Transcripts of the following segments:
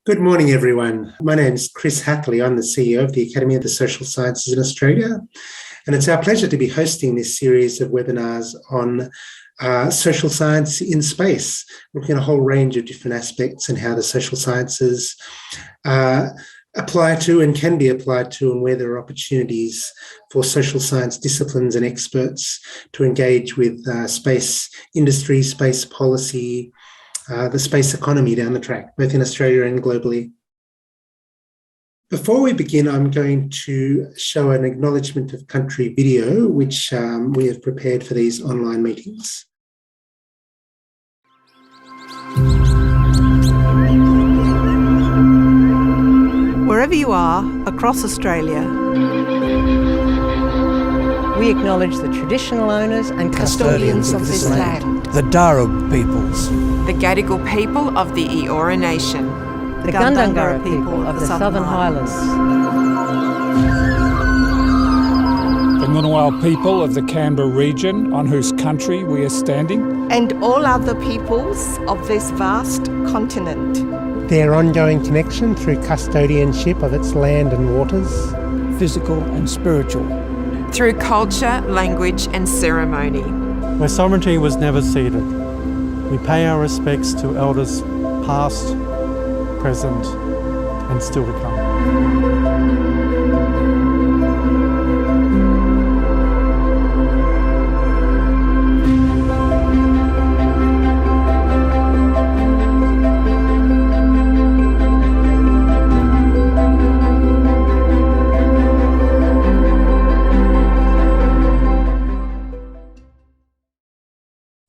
Good morning, everyone. My name is Chris Hackley. I'm the CEO of the Academy of the Social Sciences in Australia, and it's our pleasure to be hosting this series of webinars on social science in space, looking at a whole range of different aspects and how the social sciences apply to and can be applied to, and where there are opportunities for social science disciplines and experts to engage with space industry, space policy, the space economy down the track, both in Australia and globally. Before we begin, I'm going to show an acknowledgement of country video, which we have prepared for these online meetings. Wherever you are across Australia, we acknowledge the traditional owners and custodians of this land. The Darug peoples, the Gadigal people of the Eora Nation, the Gundungurra people of the Southern Highlands, the Ngunnawal people of the Canberra region on whose country we are standing, and all other peoples of this vast continent. Their ongoing connection through custodianship of its land and waters, physical and spiritual, through culture, language and ceremony. Where sovereignty was never ceded, we pay our respects to elders past, present and still to come.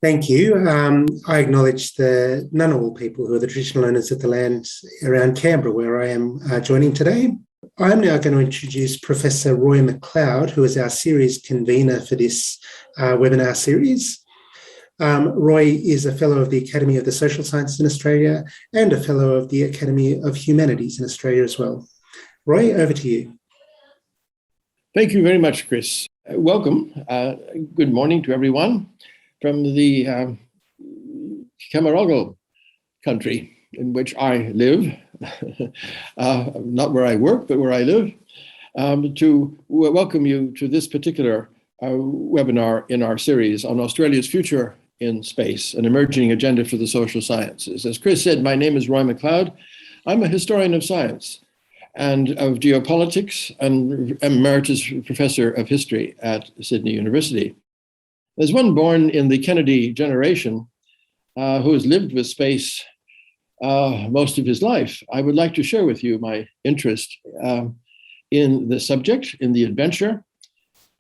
Thank you. I acknowledge the Ngunnawal people, who are the traditional owners of the land around Canberra, where I am joining today. I'm now going to introduce Professor Roy McLeod, who is our series convener for this webinar series. Roy is a Fellow of the Academy of the Social Sciences in Australia and a Fellow of the Academy of Humanities in Australia as well. Roy, over to you. Thank you very much, Chris. Welcome. Good morning to everyone from the Camaragal country in which I live, not where I work, but where I live, to welcome you to this particular webinar in our series on Australia's future in space, an emerging agenda for the social sciences. As Chris said, my name is Roy McLeod. I'm a historian of science and of geopolitics and emeritus professor of history at Sydney University. As one born in the Kennedy generation who has lived with space most of his life, I would like to share with you my interest in the subject, in the adventure,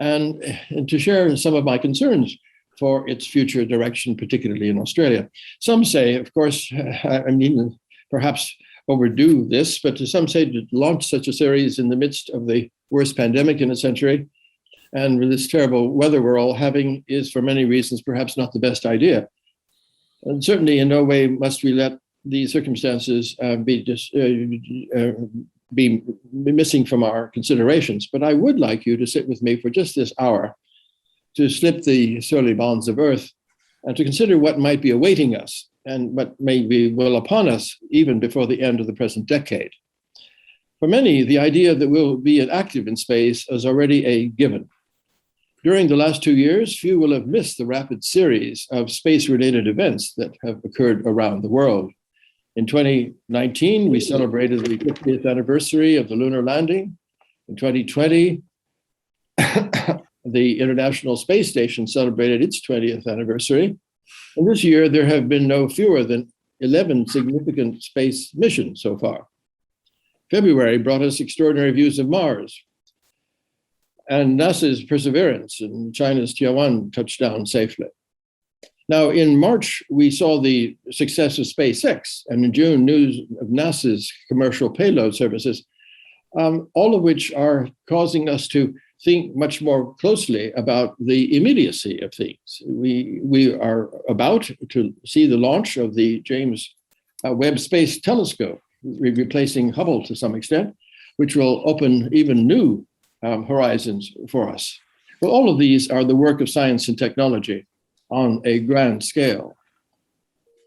and to share some of my concerns for its future direction, particularly in Australia. Some say, of course, I mean, perhaps overdo this, but some say to launch such a series in the midst of the worst pandemic in a century and with this terrible weather we're all having is, for many reasons, perhaps not the best idea. And certainly in no way must we let these circumstances be missing from our considerations. But I would like you to sit with me for just this hour to slip the surly bonds of earth and to consider what might be awaiting us and what may be well upon us even before the end of the present decade. For many, the idea that we'll be active in space is already a given. During the last 2 years, few will have missed the rapid series of space-related events that have occurred around the world. In 2019, we celebrated the 50th anniversary of the lunar landing. In 2020, the International Space Station celebrated its 20th anniversary. And this year, there have been no fewer than 11 significant space missions so far. February brought us extraordinary views of Mars, and NASA's Perseverance and China's Tianwen touched down safely. Now, in March, we saw the success of SpaceX, and in June, news of NASA's commercial payload services, all of which are causing us to think much more closely about the immediacy of things. We are about to see the launch of the James Webb Space Telescope, replacing Hubble to some extent, which will open even new horizons for us. Well, all of these are the work of science and technology on a grand scale.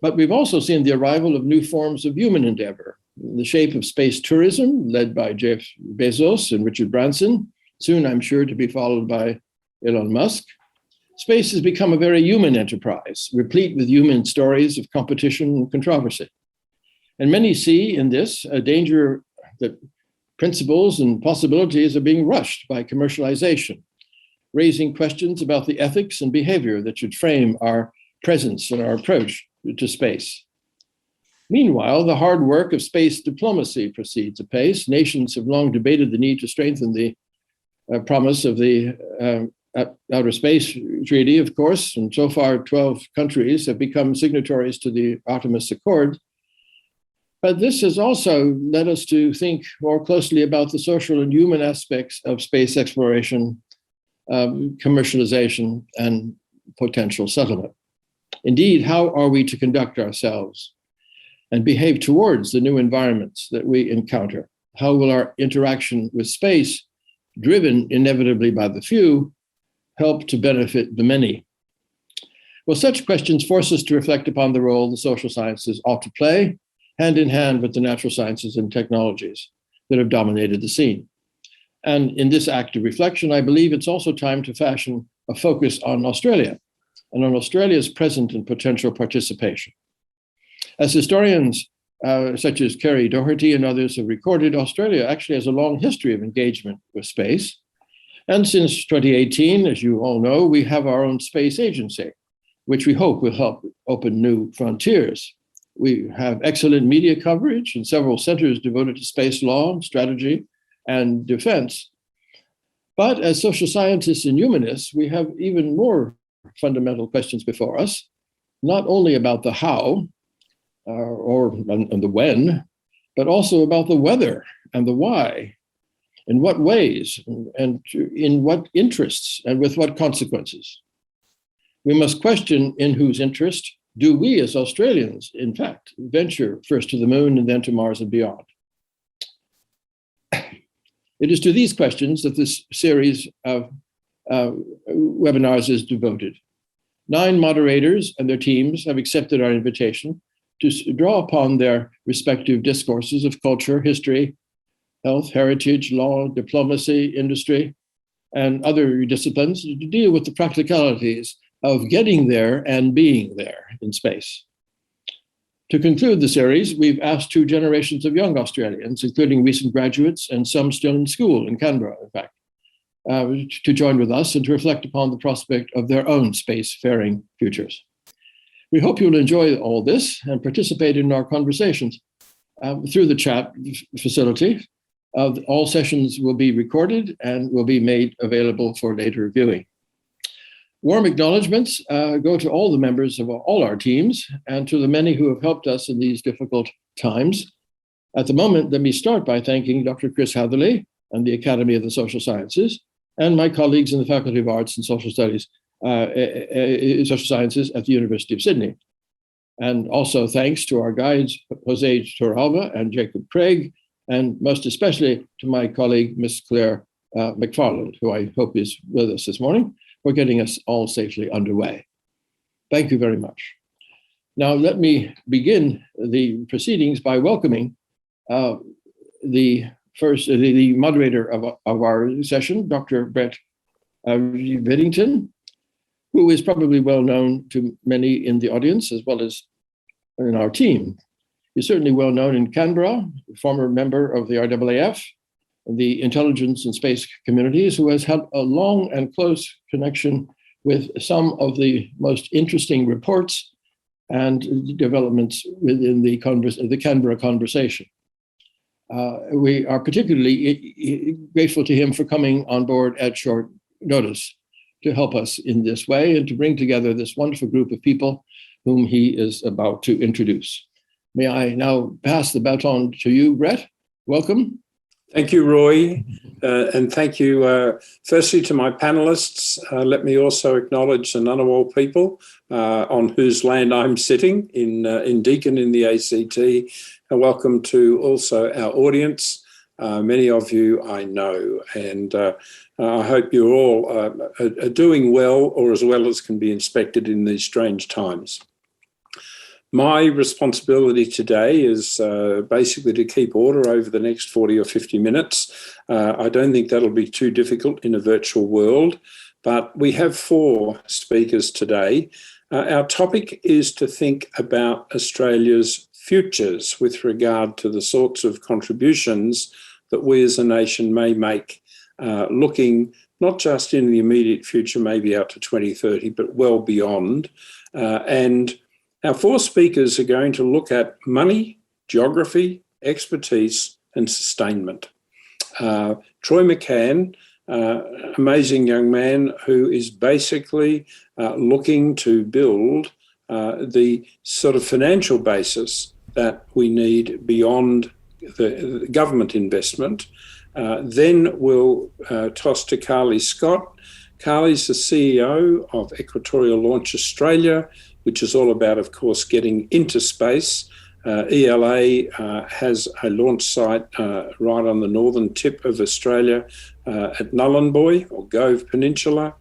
But we've also seen the arrival of new forms of human endeavor, in the shape of space tourism, led by Jeff Bezos and Richard Branson, soon I'm sure to be followed by Elon Musk. Space has become a very human enterprise, replete with human stories of competition and controversy. And many see in this a danger that principles and possibilities are being rushed by commercialization, raising questions about the ethics and behavior that should frame our presence and our approach to space. Meanwhile, the hard work of space diplomacy proceeds apace. Nations have long debated the need to strengthen the promise of the Outer Space Treaty, of course, and so far 12 countries have become signatories to the Artemis Accord. But this has also led us to think more closely about the social and human aspects of space exploration, commercialization, and potential settlement. Indeed, how are we to conduct ourselves and behave towards the new environments that we encounter? How will our interaction with space, driven inevitably by the few, help to benefit the many? Well, such questions force us to reflect upon the role the social sciences ought to play, hand in hand with the natural sciences and technologies that have dominated the scene. And in this act of reflection, I believe it's also time to fashion a focus on Australia and on Australia's present and potential participation. As historians such as Kerry Doherty and others have recorded, Australia actually has a long history of engagement with space. And since 2018, as you all know, we have our own space agency, which we hope will help open new frontiers. We have excellent media coverage and several centers devoted to space law, strategy, and defense. But as social scientists and humanists, we have even more fundamental questions before us, not only about the how and the when, but also about the whether and the why, in what ways, and in what interests, and with what consequences. We must question in whose interest do we as Australians, in fact, venture first to the moon and then to Mars and beyond. It is to these questions that this series of webinars is devoted. 9 moderators and their teams have accepted our invitation to draw upon their respective discourses of culture, history, health, heritage, law, diplomacy, industry, and other disciplines to deal with the practicalities of getting there and being there in space. To conclude the series, we've asked 2 generations of young Australians, including recent graduates and some still in school in Canberra, in fact, to join with us and to reflect upon the prospect of their own spacefaring futures. We hope you'll enjoy all this and participate in our conversations through the chat facility. All sessions will be recorded and will be made available for later viewing. Warm acknowledgements go to all the members of all our teams and to the many who have helped us in these difficult times. At the moment, let me start by thanking Dr. Chris Hatherley and the Academy of the Social Sciences and my colleagues in the Faculty of Arts and Social Studies, Social Sciences at the University of Sydney. And also thanks to our guides, Jose Torralba and Jacob Craig, and most especially to my colleague, Miss Claire McFarland, who I hope is with us this morning, for getting us all safely underway. Thank you very much. Now, let me begin the proceedings by welcoming the moderator of our session, Dr. Brett Whittington, who is probably well known to many in the audience as well as in our team. He's certainly well known in Canberra, former member of the RAAF, the intelligence and space communities, who has had a long and close connection with some of the most interesting reports and developments within the Canberra conversation. We are particularly grateful to him for coming on board at short notice to help us in this way and to bring together this wonderful group of people whom he is about to introduce. May I now pass the baton to you, Brett? Welcome. Thank you, Roy, and thank you firstly to my panelists. Let me also acknowledge the Ngunnawal people on whose land I'm sitting in Deakin in the ACT, and welcome to also our audience. Many of you I know, and I hope you're all are doing well, or as well as can be expected in these strange times. My responsibility today is basically to keep order over the next 40 or 50 minutes. I don't think that'll be too difficult in a virtual world, but we have 4 speakers today. Our topic is to think about Australia's futures with regard to the sorts of contributions that we as a nation may make, looking not just in the immediate future, maybe out to 2030, but well beyond. And our 4 speakers are going to look at money, geography, expertise, and sustainment. Troy McCann, amazing young man who is basically looking to build the sort of financial basis that we need beyond the government investment. Then we'll toss to Carly Scott. Carly's the CEO of Equatorial Launch Australia, which is all about, of course, getting into space. ELA has a launch site right on the northern tip of Australia at Nullarbor or Gove Peninsula.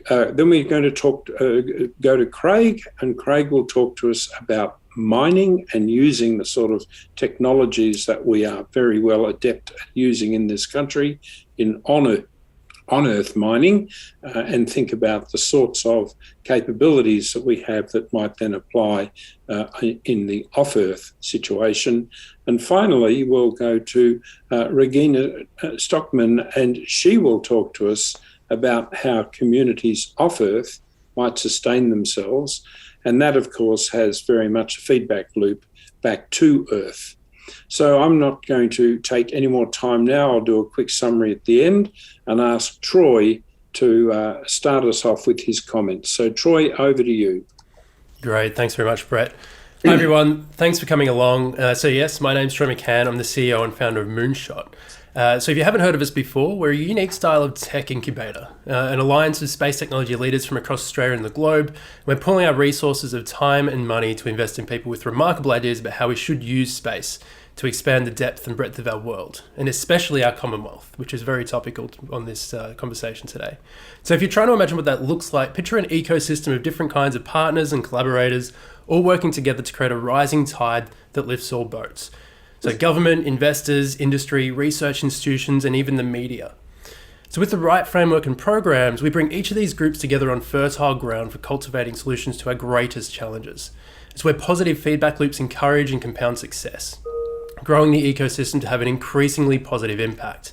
Then we're going to go to Craig, and Craig will talk to us about mining and using the sort of technologies that we are very well adept at using in this country in on-earth mining, and think about the sorts of capabilities that we have that might then apply in the off-earth situation. And finally, we'll go to Regina Stockman, and she will talk to us about how communities off-earth might sustain themselves. And that, of course, has very much a feedback loop back to Earth. So I'm not going to take any more time now. I'll do a quick summary at the end and ask Troy to start us off with his comments. So Troy, over to you. Great. Thanks very much, Brett. Hi, everyone. Thanks for coming along. So yes, my name's Troy McCann. I'm the CEO and founder of Moonshot. So if you haven't heard of us before, we're a unique style of tech incubator, an alliance of space technology leaders from across Australia and the globe. We're pulling our resources of time and money to invest in people with remarkable ideas about how we should use space to expand the depth and breadth of our world, and especially our Commonwealth, which is very topical on this conversation today. So if you're trying to imagine what that looks like, picture an ecosystem of different kinds of partners and collaborators all working together to create a rising tide that lifts all boats. So government, investors, industry, research institutions, and even the media. So with the right framework and programs, we bring each of these groups together on fertile ground for cultivating solutions to our greatest challenges. It's where positive feedback loops encourage and compound success, growing the ecosystem to have an increasingly positive impact.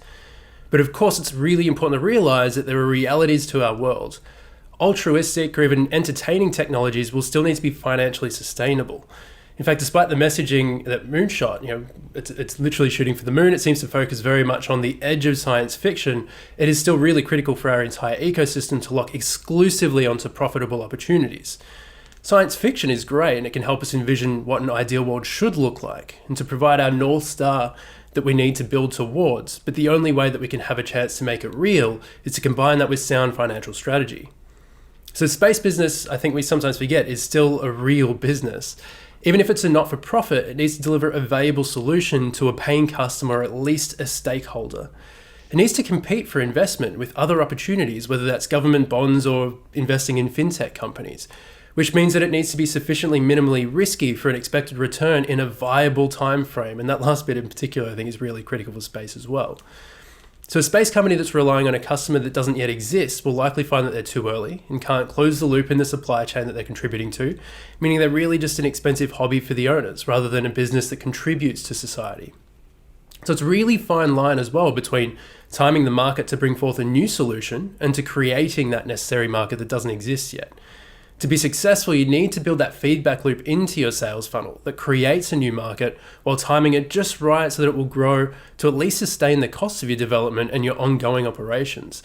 But of course, it's really important to realize that there are realities to our world. Altruistic or even entertaining technologies will still need to be financially sustainable. In fact, despite the messaging that Moonshot, it's literally shooting for the moon, it seems to focus very much on the edge of science fiction. It is still really critical for our entire ecosystem to lock exclusively onto profitable opportunities. Science fiction is great, and it can help us envision what an ideal world should look like and to provide our North Star that we need to build towards. But the only way that we can have a chance to make it real is to combine that with sound financial strategy. So space business, I think we sometimes forget, is still a real business. Even if it's a not-for-profit, it needs to deliver a valuable solution to a paying customer or at least a stakeholder. It needs to compete for investment with other opportunities, whether that's government bonds or investing in fintech companies, which means that it needs to be sufficiently minimally risky for an expected return in a viable time frame. And that last bit in particular, I think, is really critical for space as well. So a space company that's relying on a customer that doesn't yet exist will likely find that they're too early and can't close the loop in the supply chain that they're contributing to, meaning they're really just an expensive hobby for the owners rather than a business that contributes to society. So it's a really fine line as well between timing the market to bring forth a new solution and to creating that necessary market that doesn't exist yet. To be successful, you need to build that feedback loop into your sales funnel that creates a new market while timing it just right so that it will grow to at least sustain the costs of your development and your ongoing operations.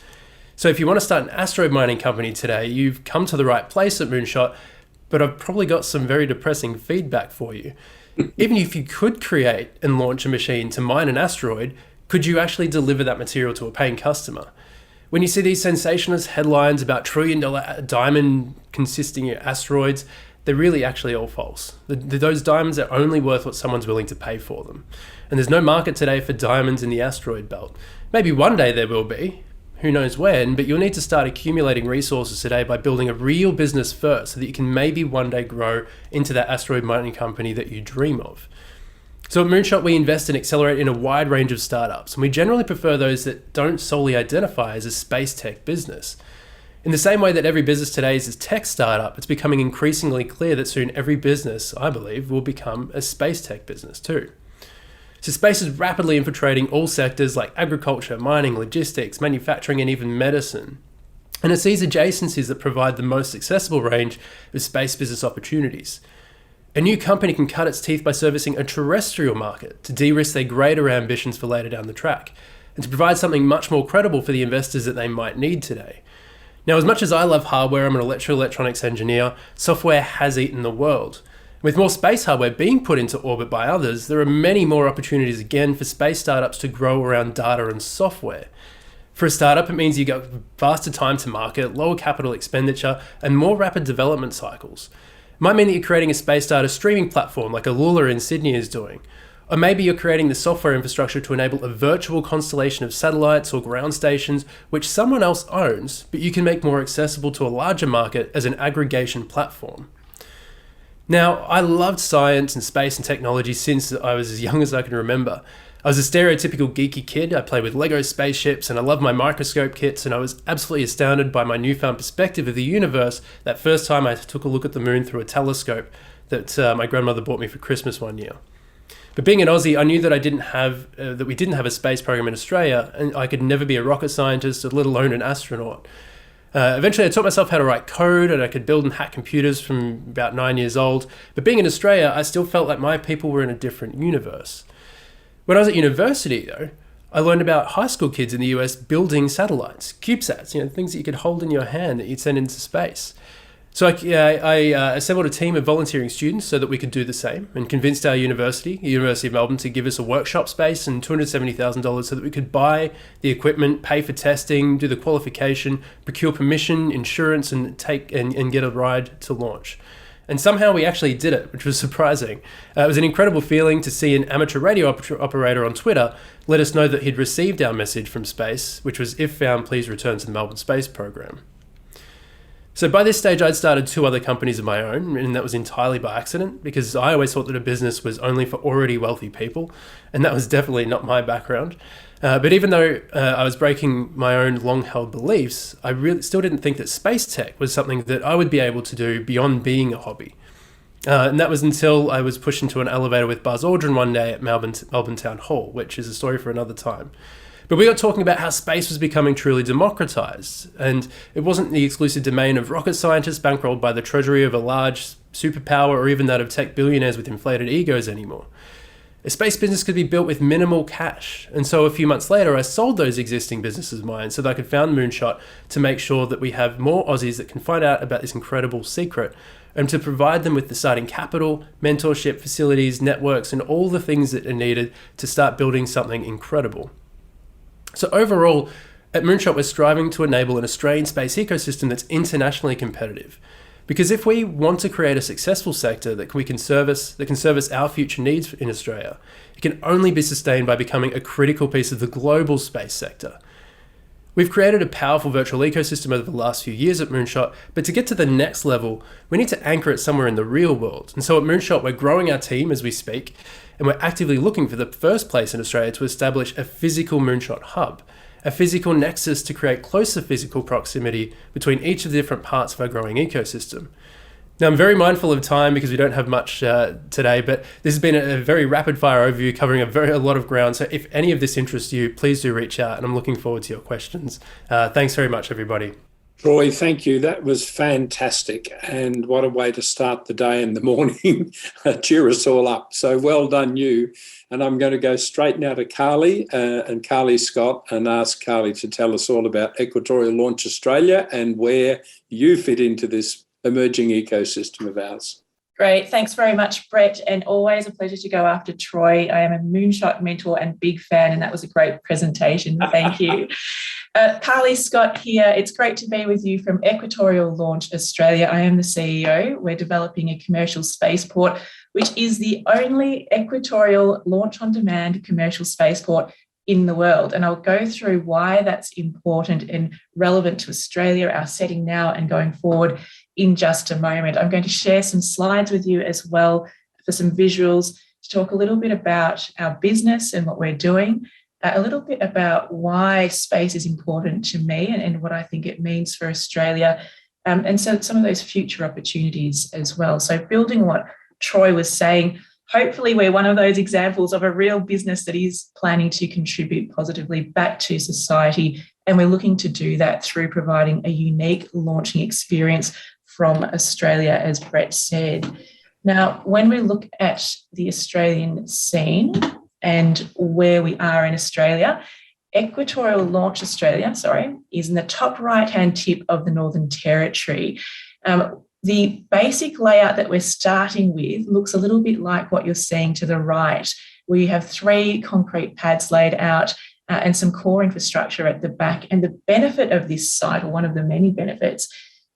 So if you want to start an asteroid mining company today, you've come to the right place at Moonshot, but I've probably got some very depressing feedback for you. Even if you could create and launch a machine to mine an asteroid, could you actually deliver that material to a paying customer? When you see these sensationalist headlines about trillion-dollar diamond consisting asteroids, they're really actually all false. Those diamonds are only worth what someone's willing to pay for them. And there's no market today for diamonds in the asteroid belt. Maybe one day there will be. who knows when, but you'll need to start accumulating resources today by building a real business first so that you can maybe one day grow into that asteroid mining company that you dream of. So at Moonshot, we invest and accelerate in a wide range of startups, and we generally prefer those that don't solely identify as a space tech business. In the same way that every business today is a tech startup, it's becoming increasingly clear that soon every business, I believe, will become a space tech business too. So space is rapidly infiltrating all sectors like agriculture, mining, logistics, manufacturing, and even medicine. And it's these adjacencies that provide the most accessible range of space business opportunities. A new company can cut its teeth by servicing a terrestrial market to de-risk their greater ambitions for later down the track, and to provide something much more credible for the investors that they might need today. Now, as much as I love hardware, I'm an electro-electronics engineer, software has eaten the world. With more space hardware being put into orbit by others, there are many more opportunities again for space startups to grow around data and software. For a startup, it means you get faster time to market, lower capital expenditure, and more rapid development cycles. It might mean that you're creating a space data streaming platform like Alula in Sydney is doing. Or maybe you're creating the software infrastructure to enable a virtual constellation of satellites or ground stations which someone else owns, but you can make more accessible to a larger market as an aggregation platform. Now, I loved science and space and technology since I was as young as I can remember. I was a stereotypical geeky kid. I played with Lego spaceships and I loved my microscope kits, and I was absolutely astounded by my newfound perspective of the universe that first time I took a look at the moon through a telescope that my grandmother bought me for Christmas one year. But being an Aussie, I knew that we didn't have a space program in Australia, and I could never be a rocket scientist, let alone an astronaut. Eventually, I taught myself how to write code, and I could build and hack computers from about 9 years old. But being in Australia, I still felt like my people were in a different universe. When I was at university, though, I learned about high school kids in the US building satellites, CubeSats, things that you could hold in your hand that you'd send into space. So I assembled a team of volunteering students so that we could do the same, and convinced our university, the University of Melbourne, to give us a workshop space and $270,000 so that we could buy the equipment, pay for testing, do the qualification, procure permission, insurance, and get a ride to launch. And somehow we actually did it, which was surprising. It was an incredible feeling to see an amateur radio operator on Twitter let us know that he'd received our message from space, which was, "If found, please return to the Melbourne Space Program." So by this stage, I'd started 2 other companies of my own, and that was entirely by accident, because I always thought that a business was only for already wealthy people, and that was definitely not my background. But even though I was breaking my own long-held beliefs, I really still didn't think that space tech was something that I would be able to do beyond being a hobby. And that was until I was pushed into an elevator with Buzz Aldrin one day at Melbourne Town Hall, which is a story for another time. But we got talking about how space was becoming truly democratized, and it wasn't the exclusive domain of rocket scientists bankrolled by the treasury of a large superpower or even that of tech billionaires with inflated egos anymore. A space business could be built with minimal cash, and so a few months later I sold those existing businesses of mine so that I could found Moonshot to make sure that we have more Aussies that can find out about this incredible secret, and to provide them with the starting capital, mentorship, facilities, networks, and all the things that are needed to start building something incredible. So overall, at Moonshot, we're striving to enable an Australian space ecosystem that's internationally competitive. Because if we want to create a successful sector that can service our future needs in Australia, it can only be sustained by becoming a critical piece of the global space sector. We've created a powerful virtual ecosystem over the last few years at Moonshot, but to get to the next level, we need to anchor it somewhere in the real world. And so at Moonshot, we're growing our team as we speak, and we're actively looking for the first place in Australia to establish a physical Moonshot hub, a physical nexus to create closer physical proximity between each of the different parts of our growing ecosystem. Now, I'm very mindful of time because we don't have much today, but this has been a very rapid fire overview covering a lot of ground. So if any of this interests you, please do reach out, and I'm looking forward to your questions. Thanks very much, everybody. Troy, thank you. That was fantastic. And what a way to start the day in the morning. Cheer us all up. So well done, you. And I'm going to go straight now to Carly and Carly Scott and ask Carly to tell us all about Equatorial Launch Australia and where you fit into this emerging ecosystem of ours. Great. Thanks very much, Brett. And always a pleasure to go after Troy. I am a Moonshot mentor and big fan, and that was a great presentation. Thank you. Carly Scott here. It's great to be with you from Equatorial Launch Australia. I am the CEO. We're developing a commercial spaceport, which is the only equatorial launch-on-demand commercial spaceport in the world. And I'll go through why that's important and relevant to Australia, our setting now and going forward in just a moment. I'm going to share some slides with you as well for some visuals to talk a little bit about our business and what we're doing, a little bit about why space is important to me and what I think it means for Australia, and so some of those future opportunities as well. So building what Troy was saying, hopefully we're one of those examples of a real business that is planning to contribute positively back to society, and we're looking to do that through providing a unique launching experience from Australia, as Brett said. Now, when we look at the Australian scene and where we are in Australia, Equatorial Launch Australia, is in the top right-hand tip of the Northern Territory. The basic layout that we're starting with looks a little bit like what you're seeing to the right, where you have 3 concrete pads laid out and some core infrastructure at the back. And the benefit of this site, or one of the many benefits,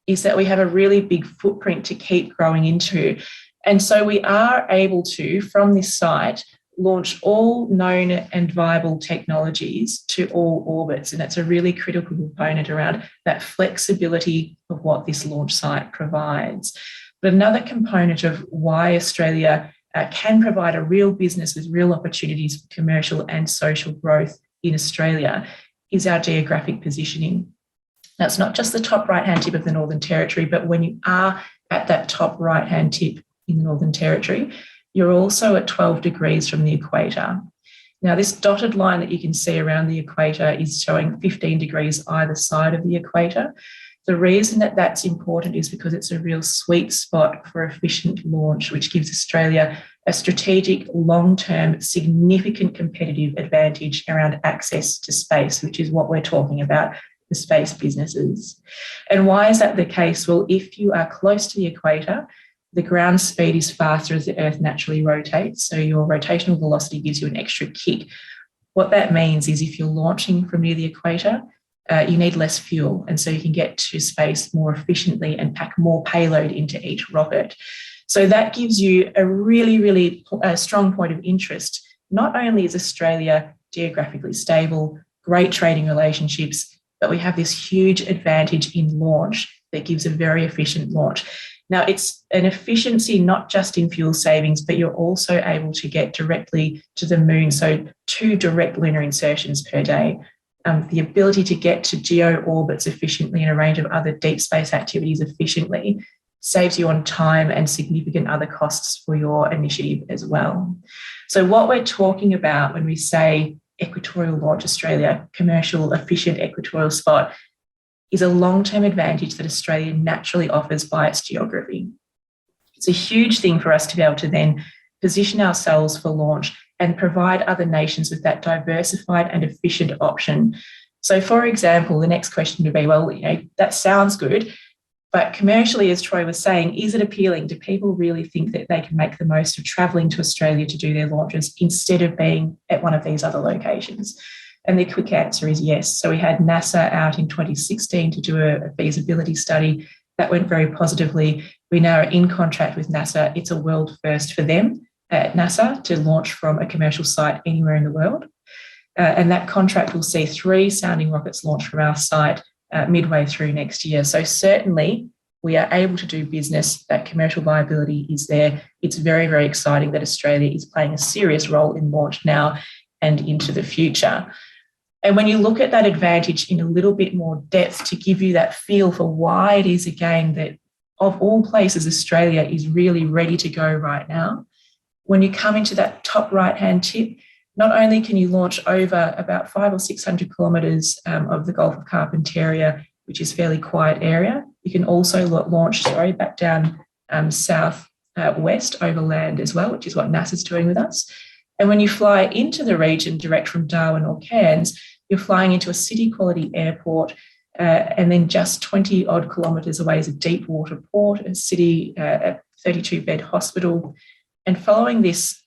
is that we have a really big footprint to keep growing into. And so we are able to, from this site, launch all known and viable technologies to all orbits. And that's a really critical component around that flexibility of what this launch site provides. But another component of why Australia can provide a real business with real opportunities for commercial and social growth in Australia is our geographic positioning. Now, it's not just the top right-hand tip of the Northern Territory, but when you are at that top right-hand tip in the Northern Territory, you're also at 12 degrees from the equator. Now, this dotted line that you can see around the equator is showing 15 degrees either side of the equator. The reason that that's important is because it's a real sweet spot for efficient launch, which gives Australia a strategic, long-term, significant competitive advantage around access to space, which is what we're talking about for space businesses. And why is that the case? Well, if you are close to the equator, the ground speed is faster as the Earth naturally rotates, so your rotational velocity gives you an extra kick. What that means is if you're launching from near the equator, you need less fuel, and so you can get to space more efficiently and pack more payload into each rocket. So that gives you a really, really strong point of interest. Not only is Australia geographically stable, great trading relationships, but we have this huge advantage in launch that gives a very efficient launch. Now, it's an efficiency not just in fuel savings, but you're also able to get directly to the moon, so 2 direct lunar insertions per day. The ability to get to geo orbits efficiently and a range of other deep space activities efficiently saves you on time and significant other costs for your initiative as well. So what we're talking about when we say Equatorial Launch Australia, commercial, efficient equatorial spot, is a long-term advantage that Australia naturally offers by its geography. It's a huge thing for us to be able to then position ourselves for launch and provide other nations with that diversified and efficient option. So, for example, the next question would be, well, that sounds good, but commercially, as Troy was saying, is it appealing? Do people really think that they can make the most of travelling to Australia to do their launches instead of being at one of these other locations? And the quick answer is yes. So we had NASA out in 2016 to do a feasibility study. That went very positively. We now are in contract with NASA. It's a world first for them at NASA to launch from a commercial site anywhere in the world. And that contract will see 3 sounding rockets launch from our site midway through next year. So certainly we are able to do business. That commercial viability is there. It's very, very exciting that Australia is playing a serious role in launch now and into the future. And when you look at that advantage in a little bit more depth to give you that feel for why it is, again, that of all places, Australia is really ready to go right now. When you come into that top right-hand tip, not only can you launch over about 500 or 600 kilometres of the Gulf of Carpentaria, which is a fairly quiet area, you can also launch back down south west over land as well, which is what NASA's doing with us. And when you fly into the region direct from Darwin or Cairns, you're flying into a city-quality airport, and then just 20 odd kilometres away is a deep water port, a city, a 32-bed hospital. And following this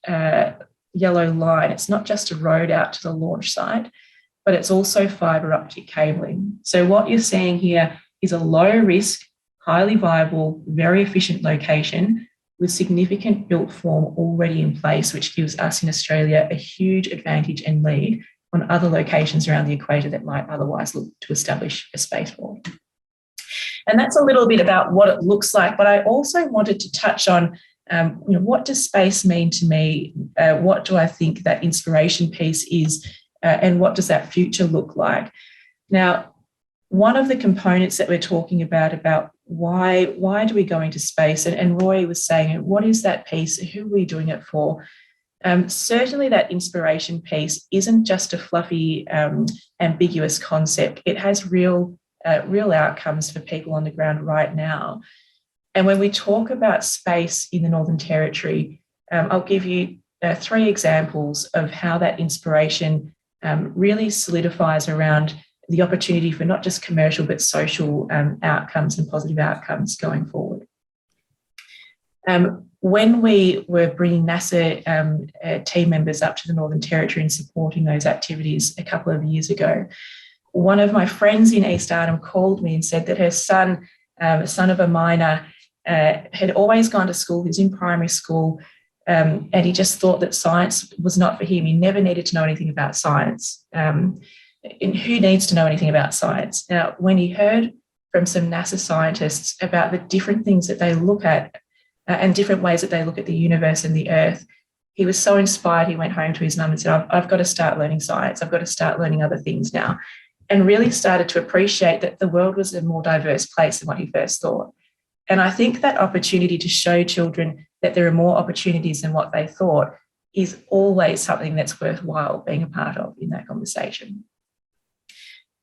yellow line, it's not just a road out to the launch site, but it's also fibre optic cabling. So what you're seeing here is a low-risk, highly viable, very efficient location with significant built form already in place, which gives us in Australia a huge advantage and lead on other locations around the equator that might otherwise look to establish a spaceport. And that's a little bit about what it looks like, but I also wanted to touch on what does space mean to me? What do I think that inspiration piece is? And what does that future look like? Now, one of the components that we're talking about why do we go into space? And Roy was saying, what is that piece? Who are we doing it for? Certainly that inspiration piece isn't just a fluffy, ambiguous concept. It has real outcomes for people on the ground right now. And when we talk about space in the Northern Territory, I'll give you 3 examples of how that inspiration really solidifies around the opportunity for not just commercial but social outcomes and positive outcomes going forward. When we were bringing NASA team members up to the Northern Territory and supporting those activities a couple of years ago, one of my friends in East Arnhem called me and said that her son of a miner, had always gone to school. He was in primary school, and he just thought that science was not for him. He never needed to know anything about science. And who needs to know anything about science? Now, when he heard from some NASA scientists about the different things that they look at and different ways that they look at the universe and the Earth, he was so inspired. He went home to his mum and said, I've got to start learning science. I've got to start learning other things now, and really started to appreciate that the world was a more diverse place than what he first thought. And I think that opportunity to show children that there are more opportunities than what they thought is always something that's worthwhile being a part of in that conversation.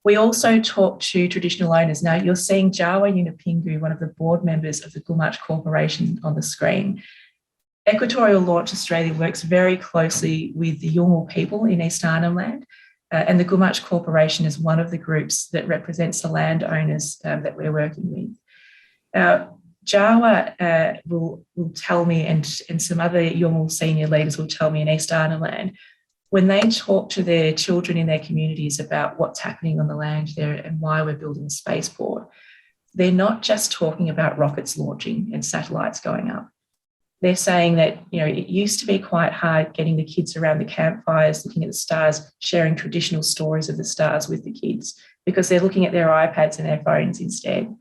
We also talk to traditional owners. Now, you're seeing Jawa Yunupingu, one of the board members of the Gumatj Corporation, on the screen. Equatorial Launch Australia works very closely with the Yolngu people in East Arnhem Land, and the Gumatj Corporation is one of the groups that represents the landowners that we're working with. Jawa will tell me, and some other Yolngu senior leaders will tell me in East Arnhem Land, when they talk to their children in their communities about what's happening on the land there and why we're building a spaceport, they're not just talking about rockets launching and satellites going up. They're saying that, it used to be quite hard getting the kids around the campfires, looking at the stars, sharing traditional stories of the stars with the kids, because they're looking at their iPads and their phones instead.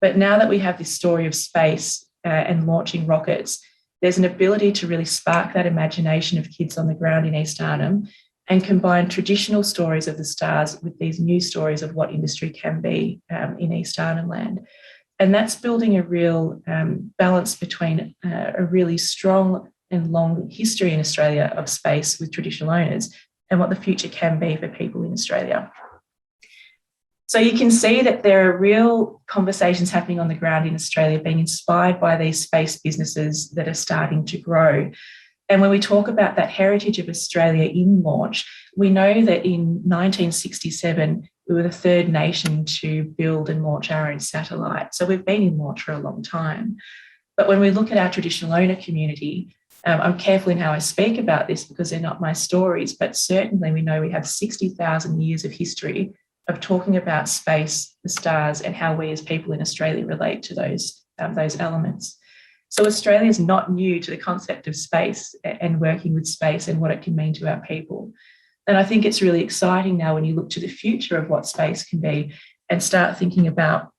But now that we have this story of space and launching rockets, there's an ability to really spark that imagination of kids on the ground in East Arnhem and combine traditional stories of the stars with these new stories of what industry can be in East Arnhem Land. And that's building a real balance between a really strong and long history in Australia of space with traditional owners and what the future can be for people in Australia. So you can see that there are real conversations happening on the ground in Australia being inspired by these space businesses that are starting to grow. And when we talk about that heritage of Australia in launch, we know that in 1967, we were the 3rd nation to build and launch our own satellite. So we've been in launch for a long time. But when we look at our traditional owner community, I'm careful in how I speak about this because they're not my stories, but certainly we know we have 60,000 years of history of talking about space, the stars, and how we as people in Australia relate to those elements. So Australia is not new to the concept of space and working with space and what it can mean to our people. And I think it's really exciting now when you look to the future of what space can be and start thinking about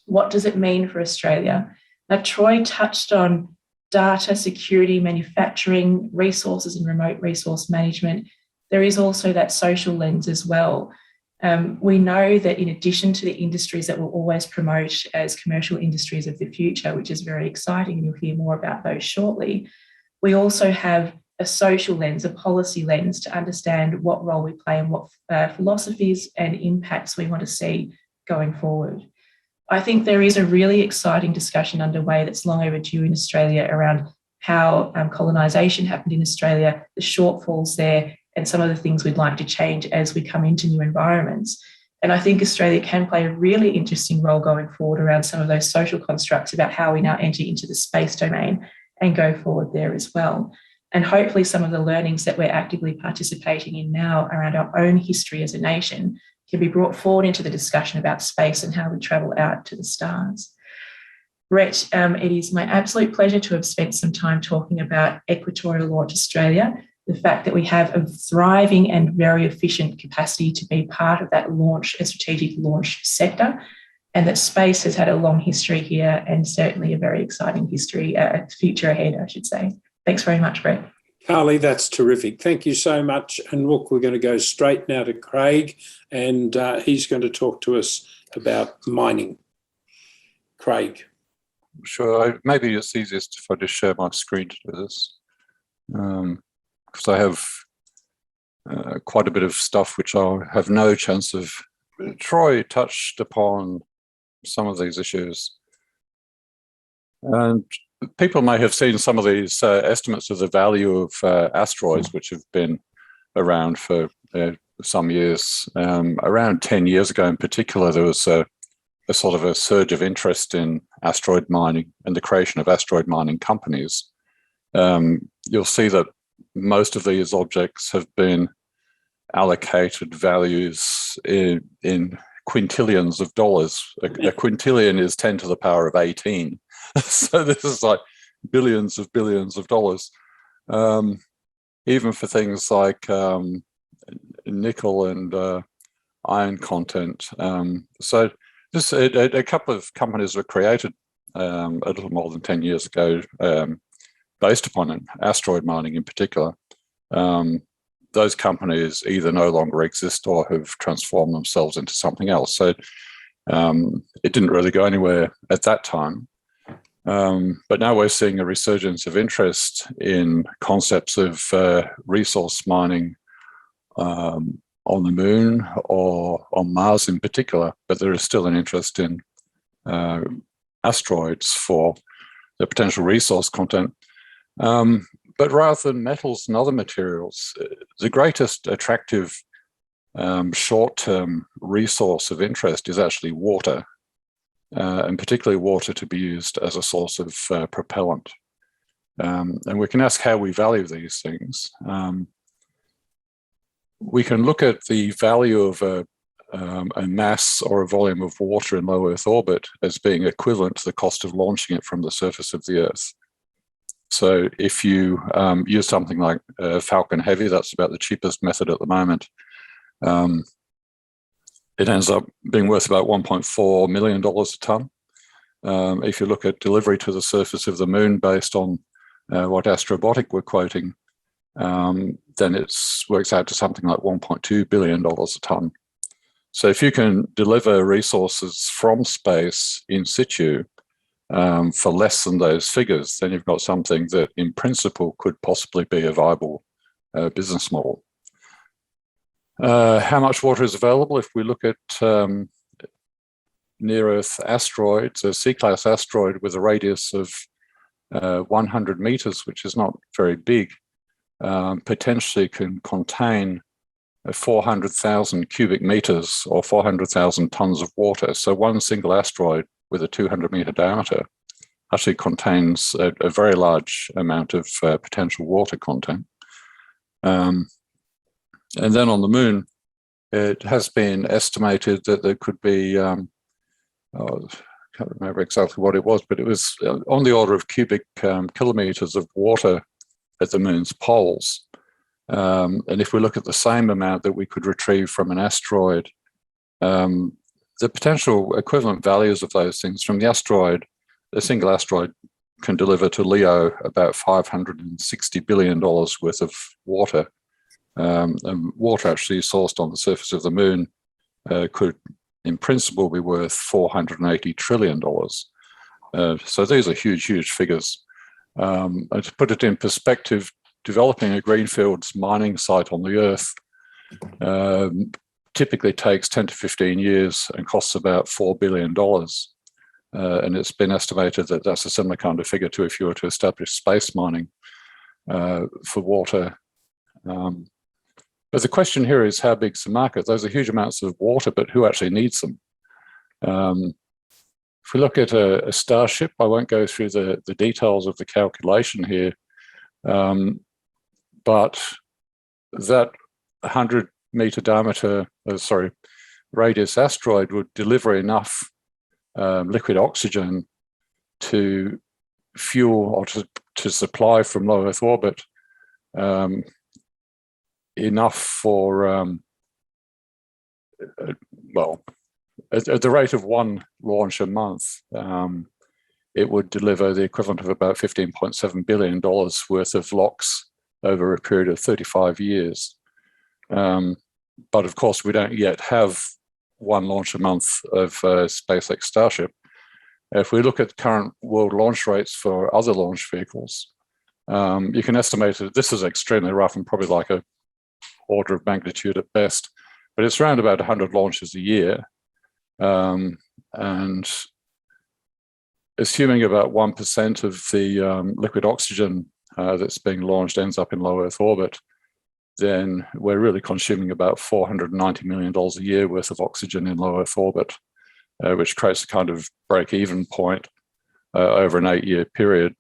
what does it mean for Australia. Now, Troy touched on data, security, manufacturing, resources and remote resource management. There is also that social lens as well. We know that in addition to the industries that we'll always promote as commercial industries of the future, which is very exciting, and you'll hear more about those shortly, we also have a social lens, a policy lens to understand what role we play and what philosophies and impacts we want to see going forward. I think there is a really exciting discussion underway that's long overdue in Australia around how colonisation happened in Australia, the shortfalls there, and some of the things we'd like to change as we come into new environments. And I think Australia can play a really interesting role going forward around some of those social constructs about how we now enter into the space domain and go forward there as well. And hopefully some of the learnings that we're actively participating in now around our own history as a nation can be brought forward into the discussion about space and how we travel out to the stars. Brett, it is my absolute pleasure to have spent some time talking about Equatorial Launch Australia. the fact that we have a thriving and very efficient capacity to be part of that a strategic launch sector, and that space has had a long history here and certainly a very exciting future ahead, I should say. Thanks very much, Brett. Carly, that's terrific. Thank you so much. And look, we're going to go straight now to Craig, and he's going to talk to us about mining. Craig. Sure. Maybe it's easiest if I just share my screen to do this, because I have quite a bit of stuff which I'll have no chance of. Troy touched upon some of these issues, and people may have seen some of these estimates of the value of asteroids, which have been around for some years. Around 10 years ago in particular, there was a sort of a surge of interest in asteroid mining and the creation of asteroid mining companies. You'll see that most of these objects have been allocated values in quintillions of dollars. A quintillion is 10 to the power of 18. So this is like billions of dollars. Even for things like nickel and iron content. So this, a couple of companies were created a little more than 10 years ago based upon asteroid mining in particular. Those companies either no longer exist or have transformed themselves into something else. So it didn't really go anywhere at that time. But now we're seeing a resurgence of interest in concepts of resource mining on the moon or on Mars in particular, but there is still an interest in asteroids for the potential resource content. But rather than metals and other materials, the greatest attractive short-term resource of interest is actually water, and particularly water to be used as a source of propellant. And we can ask how we value these things. We can look at the value of a mass or a volume of water in low Earth orbit as being equivalent to the cost of launching it from the surface of the Earth. So if you use something like Falcon Heavy, that's about the cheapest method at the moment, it ends up being worth about $1.4 million a tonne. If you look at delivery to the surface of the moon based on what Astrobotic were quoting, then it works out to something like $1.2 billion a tonne. So if you can deliver resources from space in situ for less than those figures, then you've got something that in principle could possibly be a viable business model. How much water is available? If we look at near-Earth asteroids, a C-class asteroid with a radius of 100 meters, which is not very big, potentially can contain 400,000 cubic meters or 400,000 tons of water. So one single asteroid with a 200-meter diameter actually contains a very large amount of potential water content. And then on the moon, it has been estimated that there could be, I can't remember exactly what it was, but it was on the order of cubic kilometers of water at the moon's poles. And if we look at the same amount that we could retrieve from an asteroid, the potential equivalent values of those things from the asteroid, a single asteroid can deliver to Leo about $560 billion worth of water. And water actually sourced on the surface of the moon could, in principle, be worth $480 trillion. So these are huge, huge figures. And to put it in perspective, developing a greenfields mining site on the Earth typically takes 10 to 15 years and costs about $4 billion. And it's been estimated that that's a similar kind of figure to if you were to establish space mining for water. But the question here is, how big's the market? Those are huge amounts of water, but who actually needs them? If we look at a starship, I won't go through the details of the calculation here, but that 100-meter diameter, radius asteroid would deliver enough liquid oxygen to fuel or to supply from low Earth orbit enough for, at the rate of one launch a month, it would deliver the equivalent of about $15.7 billion worth of LOX over a period of 35 years. But of course, we don't yet have one launch a month of SpaceX Starship. If we look at current world launch rates for other launch vehicles, you can estimate that this is extremely rough and probably like a order of magnitude at best, but it's around about 100 launches a year. And assuming about 1% of the liquid oxygen that's being launched ends up in low Earth orbit, then we're really consuming about $490 million a year worth of oxygen in low Earth orbit, which creates a kind of break-even point over an 8-year period.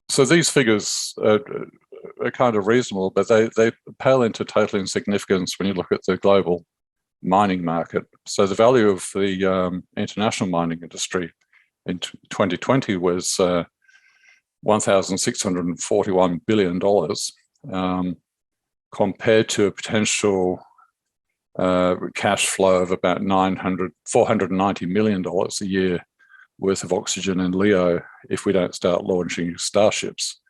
So these figures are kind of reasonable, but they pale into total insignificance when you look at the global mining market. So the value of the international mining industry in 2020 was $1,641 billion, compared to a potential cash flow of about $490 million a year worth of oxygen in LEO if we don't start launching starships.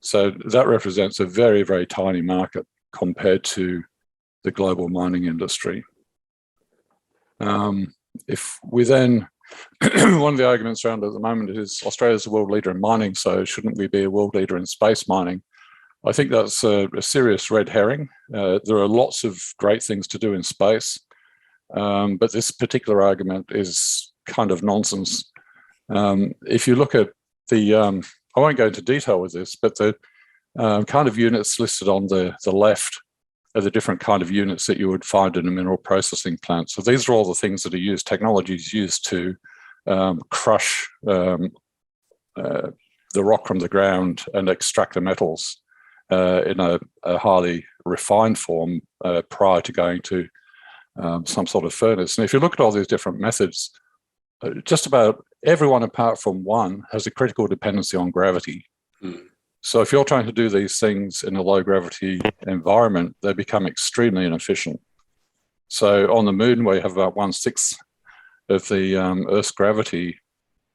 So that represents a very, very tiny market compared to the global mining industry. If we then, one of the arguments around at the moment is Australia's a world leader in mining, so shouldn't we be a world leader in space mining? I think that's a serious red herring. There are lots of great things to do in space, but this particular argument is kind of nonsense. If you look at the, I won't go into detail with this, but the kind of units listed on the left are the different kind of units that you would find in a mineral processing plant. So these are all the things that are used, technologies used to crush the rock from the ground and extract the metals in a highly refined form prior to going to some sort of furnace. And if you look at all these different methods, just about everyone apart from one has a critical dependency on gravity. So if you're trying to do these things in a low gravity environment, they become extremely inefficient. So on the moon, where you have about 1/6 of the Earth's gravity,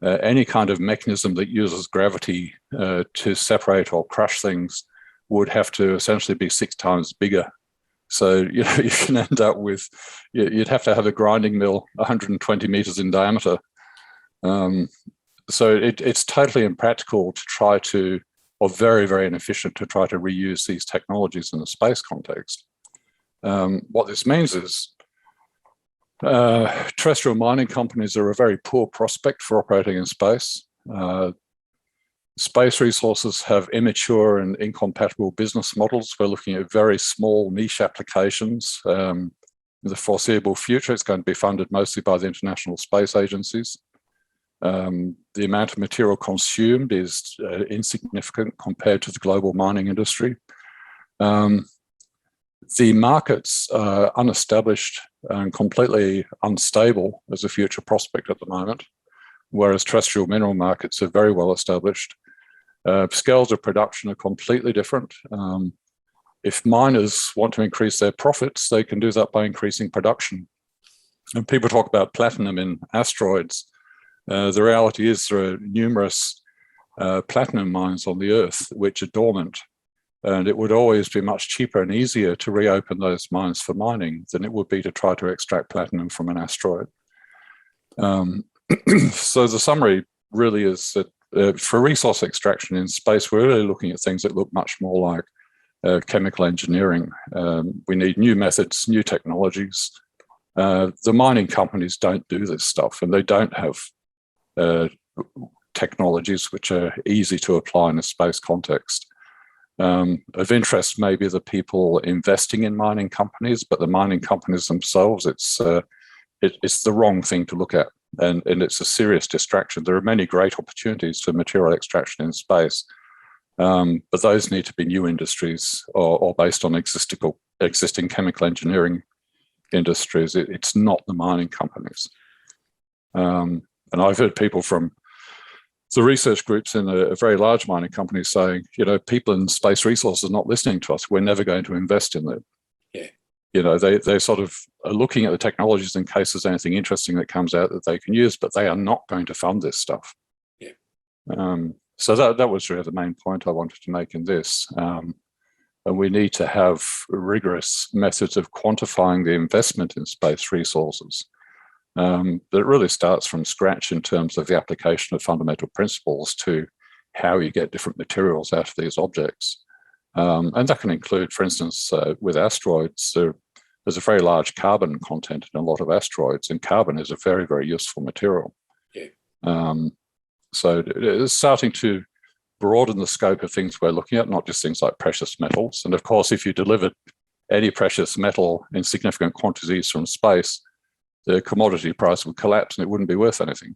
any kind of mechanism that uses gravity to separate or crush things would have to essentially be 6 times bigger. So you can end up with, you'd have to have a grinding mill 120 meters in diameter. So it's totally impractical to try to, or very, very inefficient to try to reuse these technologies in a space context. What this means is terrestrial mining companies are a very poor prospect for operating in space. Space resources have immature and incompatible business models. We're looking at very small niche applications. In the foreseeable future, it's going to be funded mostly by the international space agencies. The amount of material consumed is insignificant compared to the global mining industry. The markets are unestablished and completely unstable as a future prospect at the moment, whereas terrestrial mineral markets are very well established. Scales of production are completely different. If miners want to increase their profits, they can do that by increasing production. And people talk about platinum in asteroids. The reality is there are numerous platinum mines on the Earth which are dormant, and it would always be much cheaper and easier to reopen those mines for mining than it would be to try to extract platinum from an asteroid. So the summary really is that for resource extraction in space, we're really looking at things that look much more like chemical engineering. We need new methods, new technologies. The mining companies don't do this stuff, and they don't have technologies which are easy to apply in a space context. Of interest may be the people investing in mining companies, but the mining companies themselves, it's the wrong thing to look at, and it's a serious distraction. There are many great opportunities for material extraction in space, but those need to be new industries or based on existing chemical engineering industries. It's not the mining companies. And I've heard people from the research groups in a very large mining company saying, people in space resources are not listening to us. We're never going to invest in them. Yeah. They sort of are looking at the technologies in case there's anything interesting that comes out that they can use, but they are not going to fund this stuff. Yeah. So that was really the main point I wanted to make in this. And we need to have rigorous methods of quantifying the investment in space resources. That really starts from scratch in terms of the application of fundamental principles to how you get different materials out of these objects. And that can include, for instance, with asteroids, there's a very large carbon content in a lot of asteroids, and carbon is a very, very useful material. Yeah. So it's starting to broaden the scope of things we're looking at, not just things like precious metals. And of course, if you delivered any precious metal in significant quantities from space, the commodity price would collapse and it wouldn't be worth anything.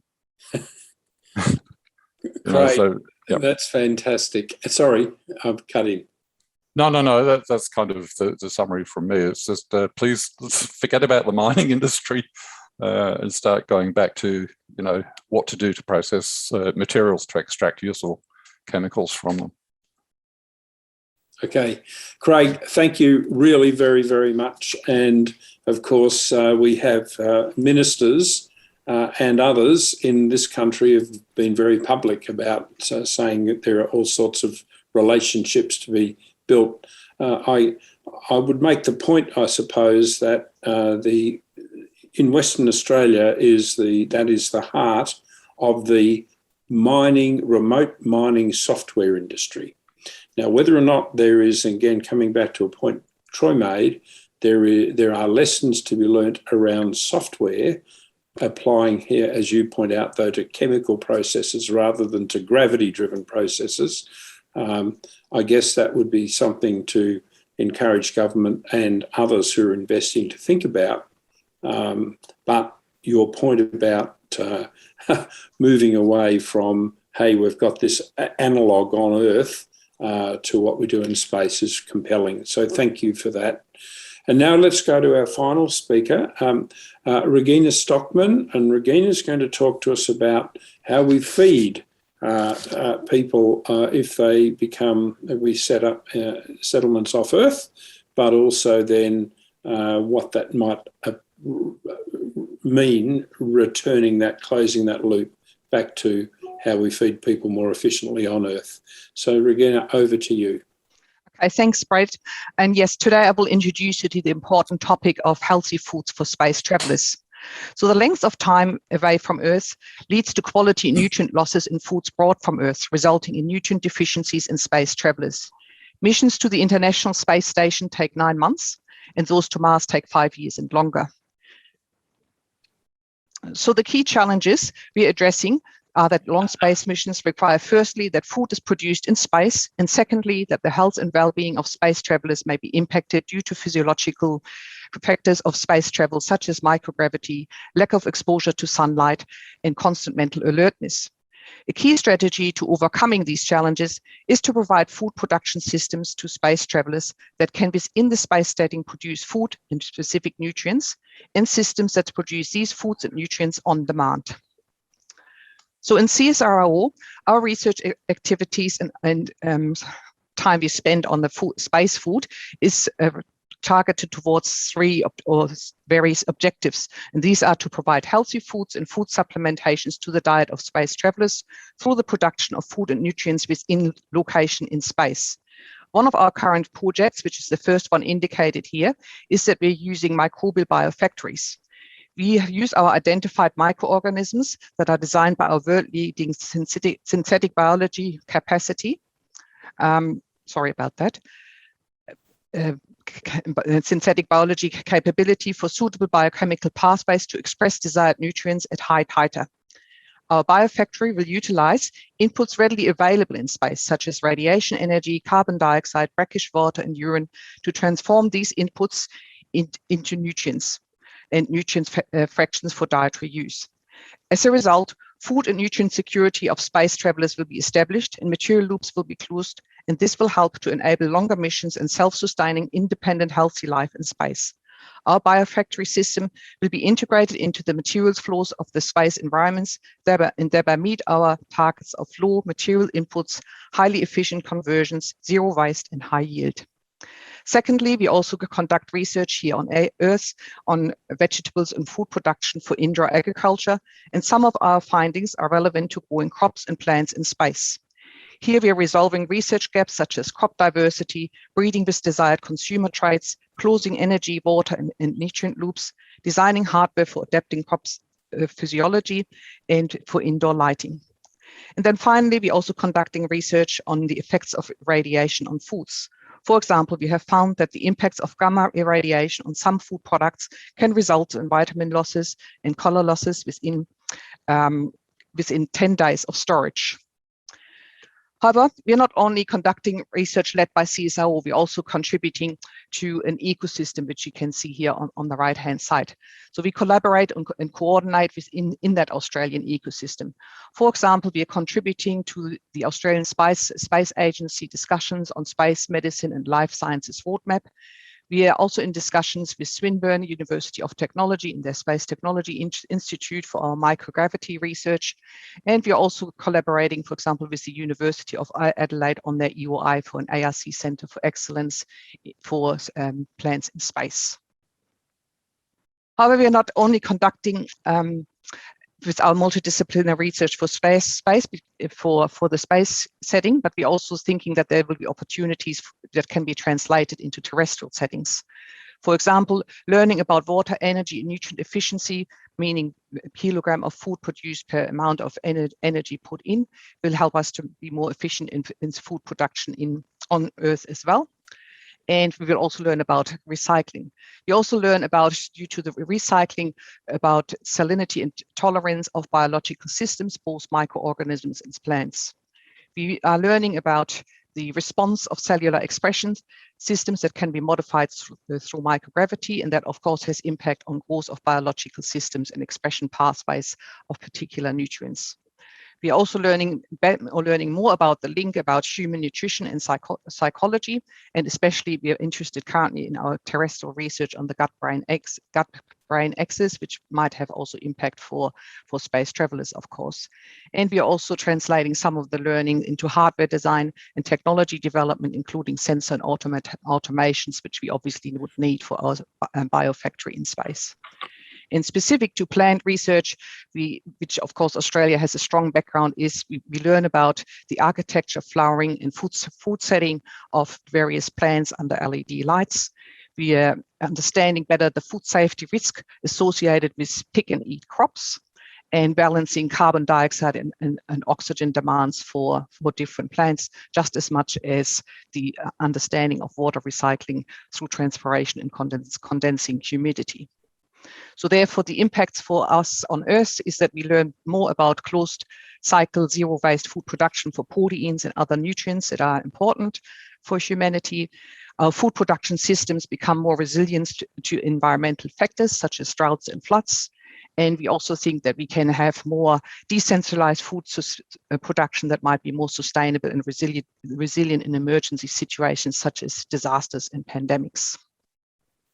Great. That's fantastic. Sorry, I'm cutting. No. That's kind of the summary from me. It's just please forget about the mining industry and start going back to what to do to process materials to extract useful chemicals from them. Okay, Craig, thank you really very, very much. And of course, we have ministers and others in this country have been very public about saying that there are all sorts of relationships to be built. I would make the point, I suppose, that in Western Australia that is the heart of the remote mining software industry. Now, whether or not there is, again, coming back to a point Troy made, there are lessons to be learnt around software, applying here, as you point out, though, to chemical processes rather than to gravity-driven processes. I guess that would be something to encourage government and others who are investing to think about. But your point about moving away from, hey, we've got this analogue on Earth to what we do in space is compelling. So thank you for that. And now let's go to our final speaker, Regina Stockman. And Regina's going to talk to us about how we feed people if they we set up settlements off Earth, but also then what that might mean, closing that loop back to how we feed people more efficiently on Earth. So Regina, over to you. Okay, thanks, Brett. And yes, today I will introduce you to the important topic of healthy foods for space travelers. So the length of time away from Earth leads to quality nutrient losses in foods brought from Earth, resulting in nutrient deficiencies in space travelers. Missions to the International Space Station take 9 months, and those to Mars take 5 years and longer. So the key challenges we're addressing are that long space missions require, firstly, that food is produced in space, and secondly, that the health and well-being of space travelers may be impacted due to physiological factors of space travel, such as microgravity, lack of exposure to sunlight, and constant mental alertness. A key strategy to overcoming these challenges is to provide food production systems to space travelers that can, within the space setting, produce food and specific nutrients, and systems that produce these foods and nutrients on demand. So in CSIRO, our research activities and time we spend on the space food is targeted towards various objectives. And these are to provide healthy foods and food supplementations to the diet of space travelers through the production of food and nutrients within location in space. One of our current projects, which is the first one indicated here, is that we're using microbial biofactories. We use our identified microorganisms that are designed by our world-leading synthetic biology capacity. Synthetic biology capability for suitable biochemical pathways to express desired nutrients at high titer. Our biofactory will utilize inputs readily available in space, such as radiation energy, carbon dioxide, brackish water, and urine, to transform these inputs into nutrients and nutrient fractions for dietary use. As a result, food and nutrient security of space travelers will be established and material loops will be closed, and this will help to enable longer missions and self-sustaining, independent, healthy life in space. Our biofactory system will be integrated into the materials flows of the space environments, thereby meet our targets of low material inputs, highly efficient conversions, zero waste, and high yield. Secondly, we also conduct research here on Earth on vegetables and food production for indoor agriculture, and some of our findings are relevant to growing crops and plants in space. Here we are resolving research gaps such as crop diversity, breeding with desired consumer traits, closing energy, water, and nutrient loops, designing hardware for adapting crops physiology, and for indoor lighting. And then finally, we're also conducting research on the effects of radiation on foods. For example, we have found that the impacts of gamma irradiation on some food products can result in vitamin losses and color losses within 10 days of storage. However, we are not only conducting research led by CSIRO, we're also contributing to an ecosystem, which you can see here on the right-hand side. So we collaborate and coordinate within that Australian ecosystem. For example, we are contributing to the Australian Space Agency discussions on space medicine and life sciences roadmap. We are also in discussions with Swinburne University of Technology in their Space Technology Institute for our microgravity research. And we are also collaborating, for example, with the University of Adelaide on their EOI for an ARC Centre for Excellence for plants in space. However, we are not only conducting with our multidisciplinary research for space for the space setting, but we're also thinking that there will be opportunities that can be translated into terrestrial settings. For example, learning about water, energy, and nutrient efficiency, meaning a kilogram of food produced per amount of energy put in, will help us to be more efficient in food production on Earth as well. And we will also learn about recycling. We also learn about, due to the recycling, about salinity and tolerance of biological systems, both microorganisms and plants. We are learning about the response of cellular expression systems that can be modified through microgravity, and that of course has impact on growth of biological systems and expression pathways of particular nutrients. We are also learning more about the link about human nutrition and psychology, and especially we are interested currently in our terrestrial research on the gut-brain axis, which might have also impact for space travelers, of course. And we are also translating some of the learning into hardware design and technology development, including sensor and automations, which we obviously would need for our biofactory in space. In specific to plant research, which of course Australia has a strong background, is we learn about the architecture, flowering, and food setting of various plants under LED lights. We are understanding better the food safety risk associated with pick and eat crops, and balancing carbon dioxide and oxygen demands for different plants, just as much as the understanding of water recycling through transpiration and condensing humidity. So therefore, the impacts for us on Earth is that we learn more about closed cycle zero waste food production for proteins and other nutrients that are important for humanity. Our food production systems become more resilient to environmental factors such as droughts and floods. And we also think that we can have more decentralized food production that might be more sustainable and resilient in emergency situations such as disasters and pandemics.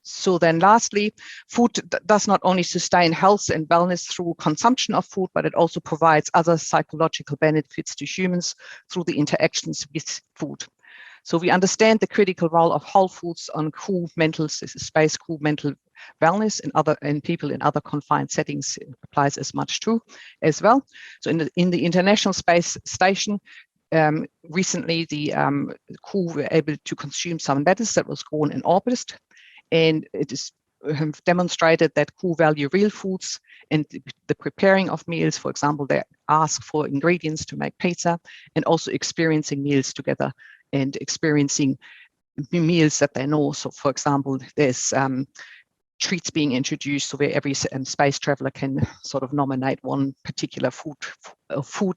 So then lastly, food does not only sustain health and wellness through consumption of food, but it also provides other psychological benefits to humans through the interactions with food. So we understand the critical role of whole foods on crew mental wellness and people in other confined settings. It applies as much too as well. So in the International Space Station, recently the crew were able to consume some lettuce that was grown in orbit. And it is demonstrated that crew value real foods and the preparing of meals. For example, they ask for ingredients to make pizza, and also experiencing meals together and experiencing meals that they know. So for example, there's treats being introduced, so where every space traveler can sort of nominate one particular food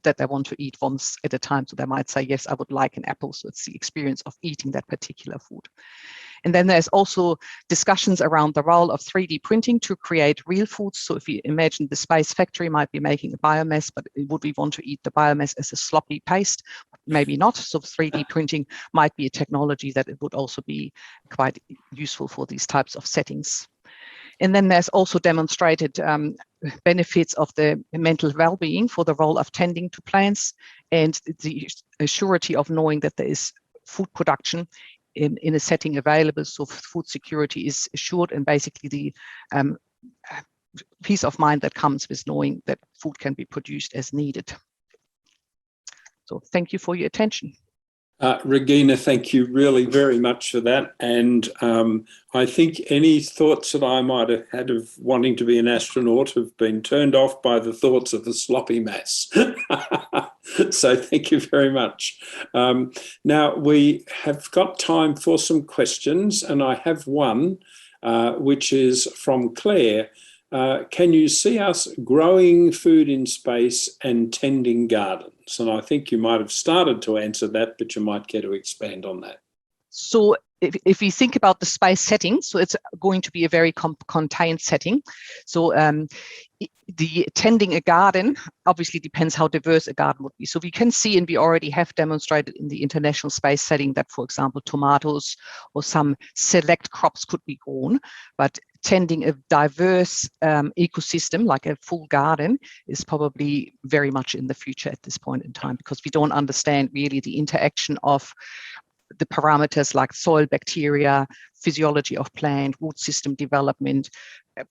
that they want to eat once at a time. So they might say, yes, I would like an apple. So it's the experience of eating that particular food. And then there's also discussions around the role of 3D printing to create real foods. So if you imagine the space factory might be making a biomass, but would we want to eat the biomass as a sloppy paste? Maybe not. So 3D printing might be a technology that it would also be quite useful for these types of settings. And then there's also demonstrated benefits of the mental well-being for the role of tending to plants, and the surety of knowing that there is food production in a setting available, so food security is assured, and basically the peace of mind that comes with knowing that food can be produced as needed. So thank you for your attention. Regina, thank you really very much for that. And I think any thoughts that I might have had of wanting to be an astronaut have been turned off by the thoughts of the sloppy mass. So thank you very much. Now we have got time for some questions, and I have one, which is from Claire. Can you see us growing food in space and tending gardens? And I think you might have started to answer that, but you might care to expand on that. So if we think about the space setting, so it's going to be a very contained setting. So the tending a garden obviously depends how diverse a garden would be. So we can see, and we already have demonstrated in the international space setting, that, for example, tomatoes or some select crops could be grown, but tending a diverse ecosystem like a full garden is probably very much in the future at this point in time, because we don't understand really the interaction of the parameters like soil, bacteria, physiology of plant, root system development,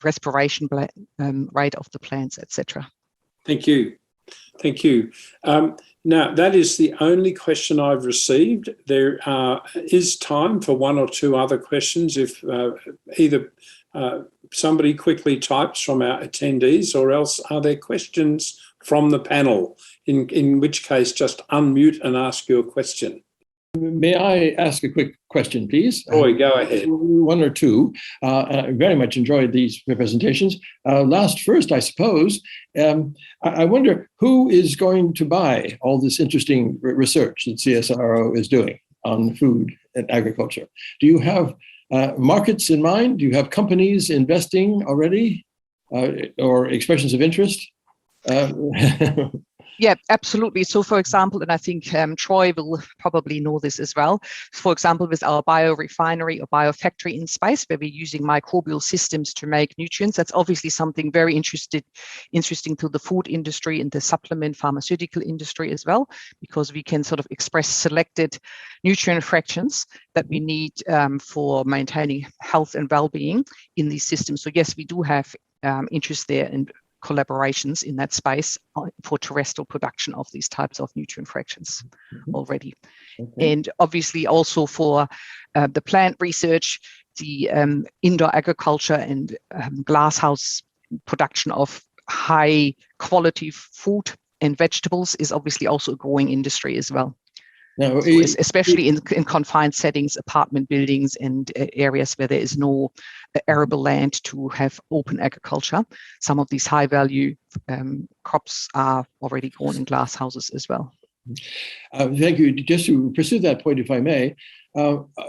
respiration rate of the plants, etc. Thank you. Thank you. Now, that is the only question I've received. There is time for one or two other questions if either somebody quickly types from our attendees, or else are there questions from the panel, in which case just unmute and ask your question. May I ask a quick question, please? Roy, go ahead. One or two. I very much enjoyed these presentations. Last first, I suppose, I wonder who is going to buy all this interesting research that CSIRO is doing on food and agriculture? Do you have markets in mind? Do you have companies investing already, or expressions of interest? Yeah, absolutely. So, for example, and I think Troy will probably know this as well, for example, with our biorefinery or biofactory in space, where we're using microbial systems to make nutrients, that's obviously something very interesting to the food industry and the supplement pharmaceutical industry as well, because we can sort of express selected nutrient fractions that we need for maintaining health and well-being in these systems. So yes, we do have interest there in collaborations in that space for terrestrial production of these types of nutrient fractions already. Okay. And obviously also for the plant research, the indoor agriculture and glasshouse production of high quality food and vegetables is obviously also a growing industry as well. Now, so especially in confined settings, apartment buildings and areas where there is no arable land to have open agriculture, some of these high value crops are already grown in glass houses as well. Thank you. Just to pursue that point, if I may,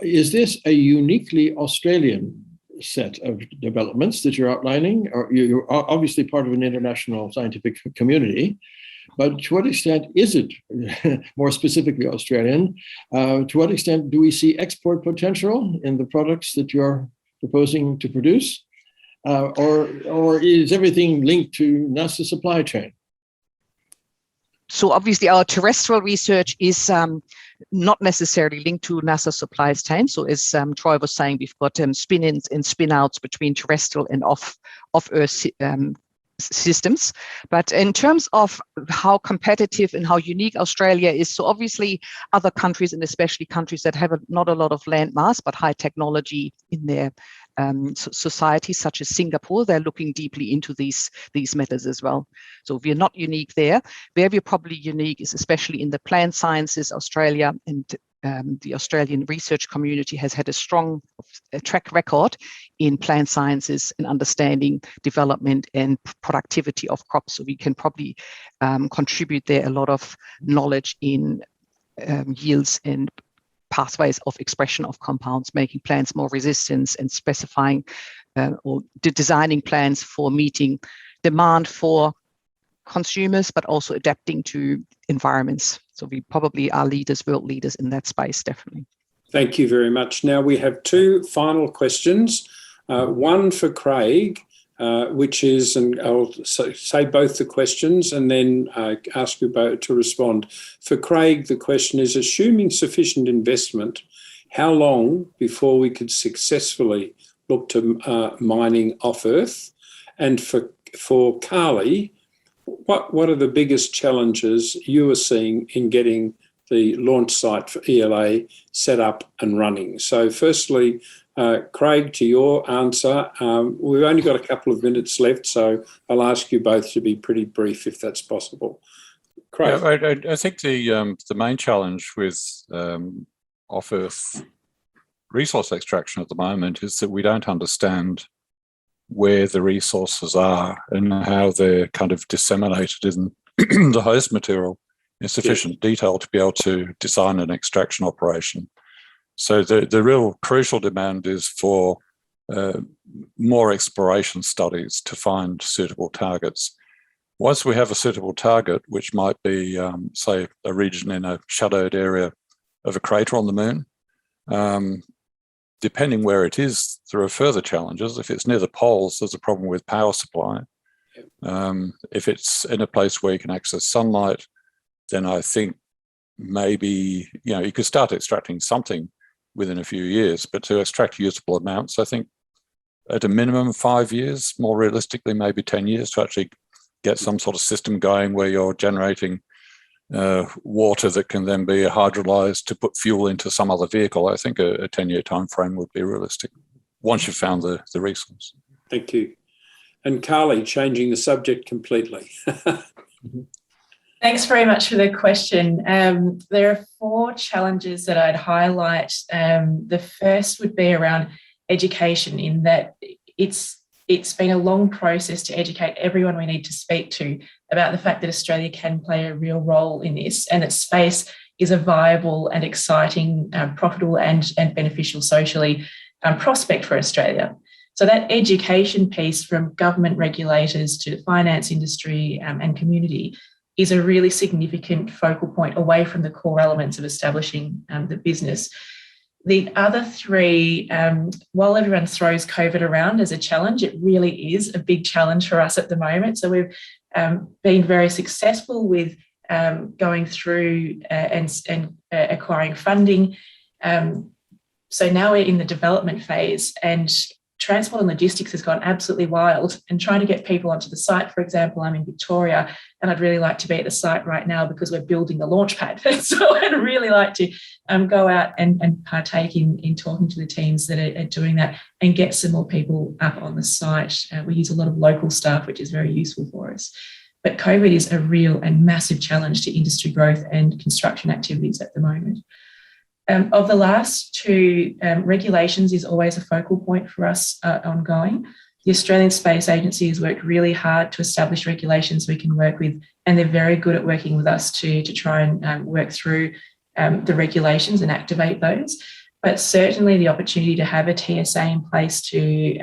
is this a uniquely Australian set of developments that you're outlining? Or you're obviously part of an international scientific community, but to what extent is it more specifically Australian? To what extent do we see export potential in the products that you're proposing to produce? Or is everything linked to NASA supply chain? So obviously our terrestrial research is not necessarily linked to NASA supply chain. So as Troy was saying, we've got spin-ins and spin-outs between terrestrial and off-Earth systems. But in terms of how competitive and how unique Australia is, so obviously other countries, and especially countries that have not a lot of land mass but high technology in their society, such as Singapore, they're looking deeply into these methods as well. So we're not unique there. Where we're probably unique is especially in the plant sciences. Australia and the Australian research community has had a strong track record in plant sciences and understanding development and productivity of crops. So we can probably contribute there a lot of knowledge in yields and pathways of expression of compounds, making plants more resistant and specifying or designing plants for meeting demand for consumers, but also adapting to environments. So we probably are leaders, world leaders in that space, definitely. Thank you very much. Now we have two final questions. One for Craig, which is, and I'll say both the questions and then ask you both to respond. For Craig, the question is, assuming sufficient investment, how long before we could successfully look to mining off Earth? And for Carly, what are the biggest challenges you are seeing in getting the launch site for ELA set up and running? So firstly, Craig, to your answer, we've only got a couple of minutes left, so I'll ask you both to be pretty brief if that's possible. Craig. Yeah, I think the main challenge with off-Earth resource extraction at the moment is that we don't understand where the resources are and how they're kind of disseminated in the host material in sufficient detail to be able to design an extraction operation. So the real crucial demand is for more exploration studies to find suitable targets. Once we have a suitable target, which might be, say, a region in a shadowed area of a crater on the moon, depending where it is, there are further challenges. If it's near the poles, there's a problem with power supply. If it's in a place where you can access sunlight, then I think maybe, you could start extracting something within a few years, but to extract usable amounts, I think at a minimum 5 years, more realistically, maybe 10 years to actually get some sort of system going where you're generating water that can then be hydrolyzed to put fuel into some other vehicle. I think a 10-year time frame would be realistic once you've found the resource. Thank you. And Carly, changing the subject completely. Thanks very much for the question. There are 4 challenges that I'd highlight. The first would be around education, in that it's been a long process to educate everyone we need to speak to about the fact that Australia can play a real role in this, and that space is a viable and exciting, profitable and beneficial socially prospect for Australia. So that education piece, from government regulators to the finance industry and community, is a really significant focal point away from the core elements of establishing the business. The other 3, while everyone throws COVID around as a challenge, it really is a big challenge for us at the moment. So we've been very successful with going through and acquiring funding. So now we're in the development phase, and transport and logistics has gone absolutely wild, and trying to get people onto the site. For example, I'm in Victoria, and I'd really like to be at the site right now because we're building the launch pad. So I'd really like to go out and partake in talking to the teams that are doing that and get some more people up on the site. We use a lot of local staff, which is very useful for us. But COVID is a real and massive challenge to industry growth and construction activities at the moment. Of the last 2, regulations is always a focal point for us ongoing. The Australian Space Agency has worked really hard to establish regulations we can work with, and they're very good at working with us to try and work through the regulations and activate those. But certainly the opportunity to have a TSA in place to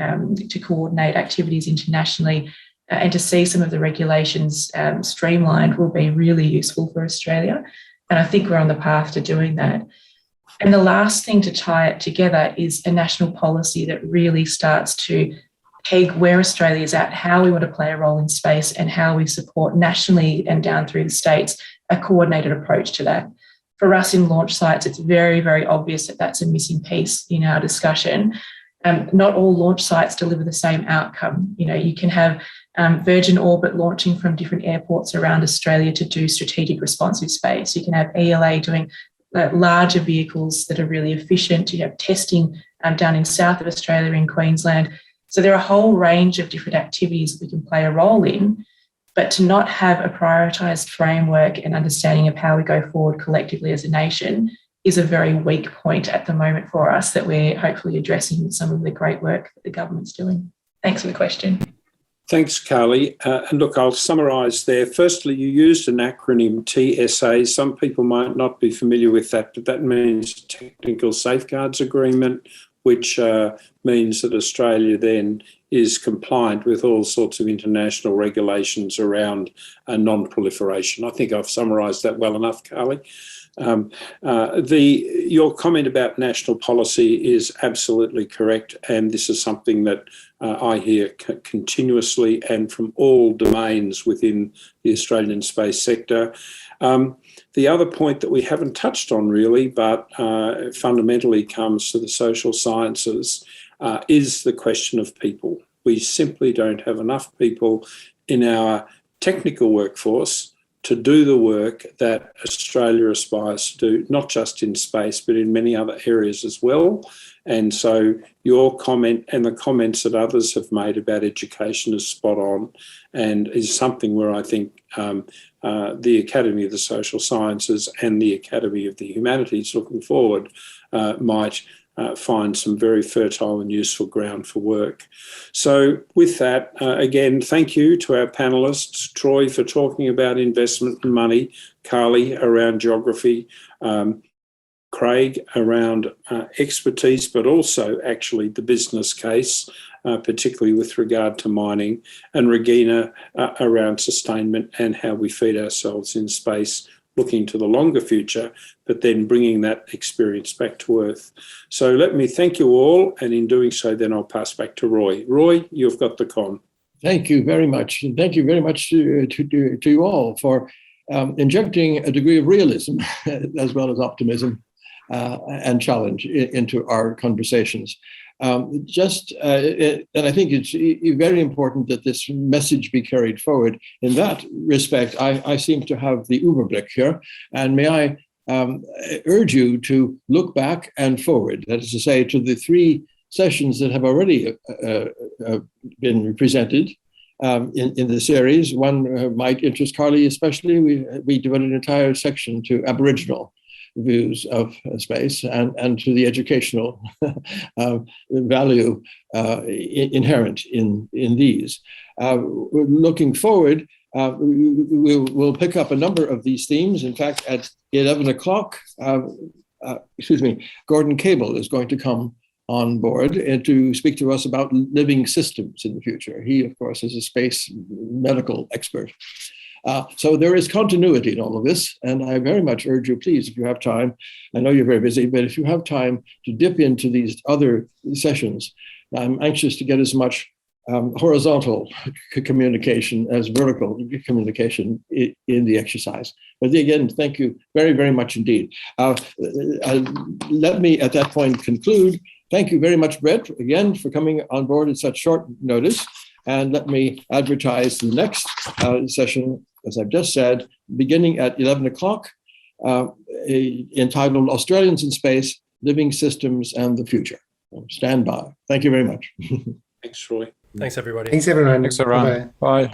coordinate activities internationally and to see some of the regulations streamlined will be really useful for Australia. And I think we're on the path to doing that. And the last thing to tie it together is a national policy that really starts to peg where Australia is at, how we want to play a role in space, and how we support nationally and down through the states a coordinated approach to that. For us in launch sites, it's very, very obvious that that's a missing piece in our discussion. Not all launch sites deliver the same outcome. You can have Virgin Orbit launching from different airports around Australia to do strategic responsive space. You can have ELA doing larger vehicles that are really efficient. You have testing down in south of Australia in Queensland. So there are a whole range of different activities that we can play a role in, but to not have a prioritised framework and understanding of how we go forward collectively as a nation is a very weak point at the moment for us that we're hopefully addressing with some of the great work that the government's doing. Thanks for the question. Thanks, Carly. And look, I'll summarise there. Firstly, you used an acronym TSA. Some people might not be familiar with that, but that means Technical Safeguards Agreement, which means that Australia then is compliant with all sorts of international regulations around non-proliferation. I think I've summarised that well enough, Carly. Your comment about national policy is absolutely correct, and this is something that I hear continuously and from all domains within the Australian space sector. The other point that we haven't touched on really, but fundamentally comes to the social sciences, is the question of people. We simply don't have enough people in our technical workforce to do the work that Australia aspires to do, not just in space, but in many other areas as well. And so your comment and the comments that others have made about education is spot on, and is something where I think the Academy of the Social Sciences and the Academy of the Humanities looking forward might find some very fertile and useful ground for work. So with that, again, thank you to our panellists, Troy for talking about investment and money, Carly around geography, Craig around expertise, but also actually the business case, particularly with regard to mining, and Regina around sustainment and how we feed ourselves in space, looking to the longer future, but then bringing that experience back to Earth. So let me thank you all, and in doing so, then I'll pass back to Roy. Roy, you've got the con. Thank you very much. And thank you very much to you all for injecting a degree of realism as well as optimism and challenge into our conversations. And I think it's very important that this message be carried forward. In that respect, I seem to have the Überblick here, and may I urge you to look back and forward, that is to say, to the 3 sessions that have already been presented in the series. One might interest Carly especially. We devoted an entire section to Aboriginal views of space and to the educational value inherent in these. Looking forward, we'll pick up a number of these themes. In fact, at 11 o'clock, Gordon Cable is going to come on board and to speak to us about living systems in the future. He, of course, is a space medical expert. So there is continuity in all of this, and I very much urge you, please, if you have time, I know you're very busy, but if you have time to dip into these other sessions, I'm anxious to get as much horizontal communication as vertical communication in the exercise. But again, thank you very, very much indeed. Let me at that point conclude. Thank you very much, Brett, again, for coming on board at such short notice. And let me advertise the next session, as I've just said, beginning at 11 o'clock, entitled Australians in Space, Living Systems and the Future. Stand by. Thank you very much. Thanks, Roy. Thanks, everybody. Thanks, everyone. Thanks, everyone. Bye.